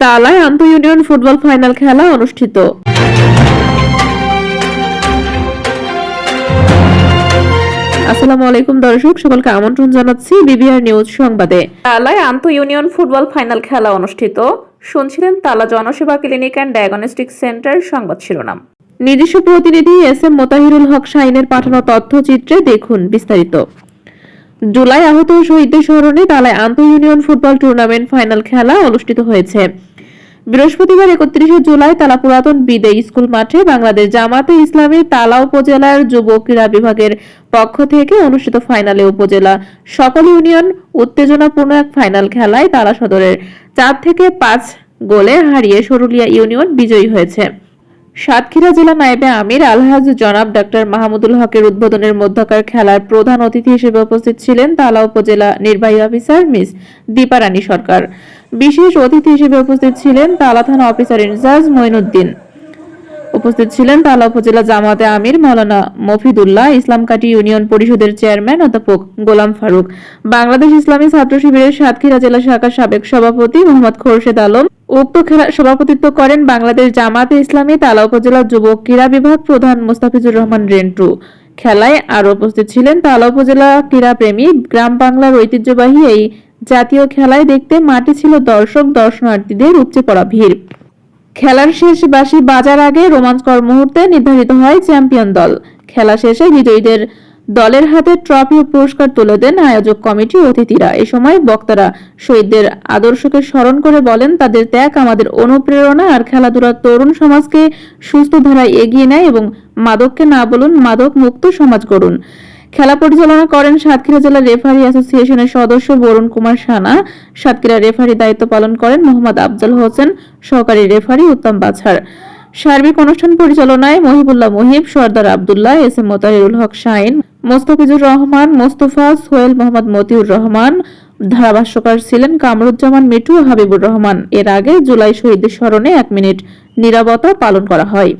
তালায় আন্তঃ union football final খেলা অনুষ্ঠিত। আসসালামু আলাইকুম দর্শক, সকলকে আমন্ত্রণ জানাচ্ছি বিবিআর নিউজ সংবাদে। তালায় আন্তঃ ইউনিয়ন ফুটবল ফাইনাল খেলা অনুষ্ঠিত। শুনছিলেন তালা জনসেবা ক্লিনিক অ্যান্ড ডায়াগনস্টিক সেন্টার সংবাদ শিরোনাম। নিজস্ব প্রতিনিধি এস.এম. মোতাহিরুল হক শাহিনের পাঠানো তথ্যচিত্রে দেখুন বিস্তারিত। জুলাই আহত শহীদদের স্মরণে তালায় আন্তঃ ইউনিয়ন ফুটবল টুর্নামেন্ট ফাইনাল খেলা অনুষ্ঠিত হয়েছে। বৃহস্পতিবার 31 জুলাই তালা পুরাতন বিদেই স্কুল মাঠে বাংলাদেশ জামাতে ইসলামী তালা উপজেলার যুব ক্রীড়া বিভাগের পক্ষ থেকে অনুষ্ঠিত ফাইনালে উপজেলা সকল ইউনিয়ন উত্তেজনাপূর্ণ এক ফাইনাল খেলায় তালা সদরের 4-5 গোলে হারিয়ে সরুলিয়া ইউনিয়ন বিজয়ী হয়েছে। সাতক্ষীরা জেলা নায়েবে আমির আলহাজ জনাব ডাক্তার মাহমুদুল হকের উদ্বোধনের মধ্যকার খেলার প্রধান অতিথি হিসেবে উপস্থিত ছিলেন তালা উপজেলা নির্বাহী অফিসার মিস দীপারানী সরকার। বিশেষ অতিথি হিসেবে উপস্থিত ছিলেন তালা থানা অফিসার ইনচার্জ মঈনুদ্দিন। উপস্থিত ছিলেন তালা উপজেলা জামাতে আমির মাওলানা মফিদুল্লাহ, ইসলামকাঠি ইউনিয়ন পরিষদের চেয়ারম্যান অধ্যাপক গোলাম ফারুক, বাংলাদেশ ইসলামী ছাত্র শিবিরের সাতক্ষীরা জেলা শাখার সাবেক সভাপতি মোহাম্মদ খোরশেদ আলম। উক্ত খেলার সভাপতিত্ব করেন বাংলাদেশ জামাতে ইসলামী তালা উপজেলা যুব ক্রীড়া বিভাগ প্রধান মোস্তাফিজুর রহমান রেন্টু। খেলায় আরো উপস্থিত ছিলেন তালা উপজেলা ক্রীড়াপ্রেমী। গ্রাম বাংলার ঐতিহ্যবাহী এই জাতীয় খেলায় দেখতে মাঠে ছিল দর্শনার্থীদের উপচে পড়া ভিড়। খেলার শেষ বাঁশি বাজার আগে রোমাঞ্চকর মুহূর্তে নির্ধারিত হয় চ্যাম্পিয়ন দল। খেলা শেষে বিজয়ীদের দলের হাতে ট্রফি ও পুরস্কার তুলে দেন আয়োজক কমিটি অতিথিরা। এ সময় বক্তারা শহীদদের আদর্শকে স্মরণ করে বলেন, তাদের ত্যাগ আমাদের অনুপ্রেরণা আর খেলাধুলার তরুণ সমাজকে সুস্থ ধারায় এগিয়ে নেয় এবং মাদককে না বলুন, মাদক মুক্ত সমাজ গড়ুন। খেলা পরিচালনা করেন সাতক্ষীরা জেলা রেফারি অ্যাসোসিয়েশনের সদস্য বরুণ কুমার সানা। সাতক্ষীরা রেফারি দায়িত্ব পালন করেন মোহাম্মদ আফজাল হোসেন, সহকারী রেফারি উত্তম বাছার। সার্বিক অনুষ্ঠান পরিচালনায় মহিবুল্লাহ মুহিব, সর্দার আব্দুল্লাহ, এস.এম. মোতাহিরুল হক শাহিন, মোস্তাফিজুর রহমান, মোস্তফা, সোহেল মোহাম্মদ মতিউর রহমান। ধারাভাষ্যকার ছিলেন কামরুজ্জামান মিঠু ও হাবিবুর রহমান। এর আগে জুলাই শহীদদের স্মরণে 1 মিনিট নীরবতা পালন করা হয়।